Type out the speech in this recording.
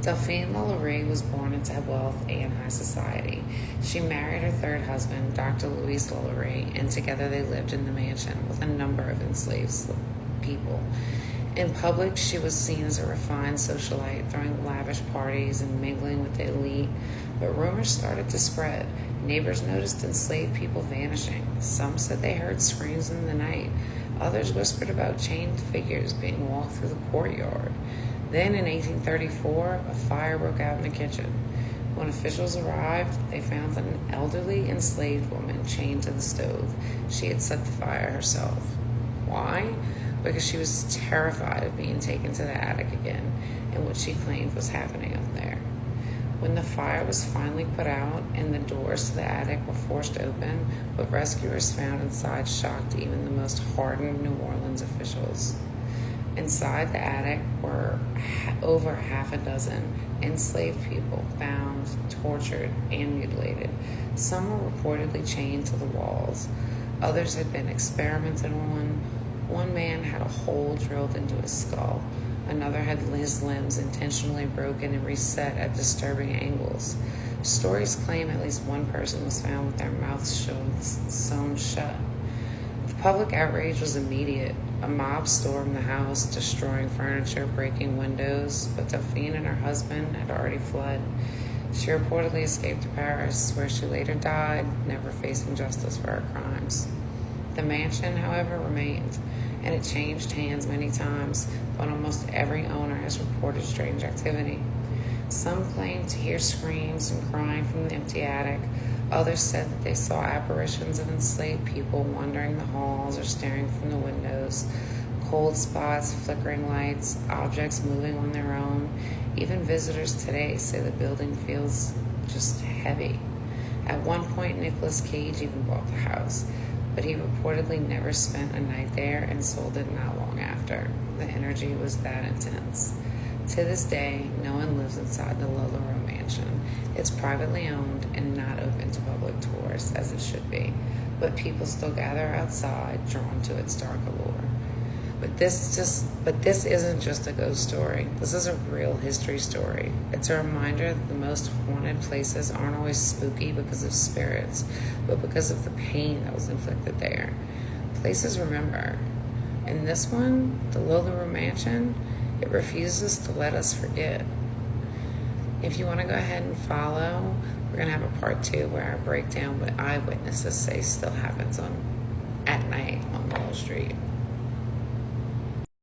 Delphine LaLaurie was born into wealth and high society. She married her third husband, Dr. Louis LaLaurie, and together they lived in the mansion with a number of enslaved people. In public, she was seen as a refined socialite, throwing lavish parties and mingling with the elite. But rumors started to spread. Neighbors noticed enslaved people vanishing. Some said they heard screams in the night. Others whispered about chained figures being walked through the courtyard. Then in 1834, a fire broke out in the kitchen. When officials arrived, they found an elderly enslaved woman chained to the stove. She had set the fire herself. Why? Because she was terrified of being taken to the attic again and what she claimed was happening up there. When the fire was finally put out and the doors to the attic were forced open, what rescuers found inside shocked even the most hardened New Orleans officials. Inside the attic were over half a dozen enslaved people, bound, tortured, and mutilated. Some were reportedly chained to the walls. Others had been experimented on. One man had a hole drilled into his skull. Another had his limbs intentionally broken and reset at disturbing angles. Stories claim at least one person was found with their mouths sewn shut. The public outrage was immediate. A mob stormed the house, destroying furniture, breaking windows, but Delphine and her husband had already fled. She reportedly escaped to Paris, where she later died, never facing justice for her crimes. The mansion, however, remained, and it changed hands many times, but almost every owner has reported strange activity. Some claimed to hear screams and crying from the empty attic. Others said that they saw apparitions of enslaved people wandering the halls or staring from the windows. Cold spots, flickering lights, objects moving on their own. Even visitors today say the building feels just heavy. At one point, Nicolas Cage even bought the house, but he reportedly never spent a night there and sold it not long after. The energy was that intense. To this day, no one lives inside the LaLaurie mansion. It's privately owned and not open to public tours, as it should be, but people still gather outside, drawn to its dark allure. But this isn't just a ghost story. This is a real history story. It's a reminder that the most haunted places aren't always spooky because of spirits, but because of the pain that was inflicted there. Places remember. In this one, the LaLaurie mansion, it refuses to let us forget. If you want to go ahead and follow, we're going to have a part 2 where I break down what eyewitnesses say still happens at night on Wall Street.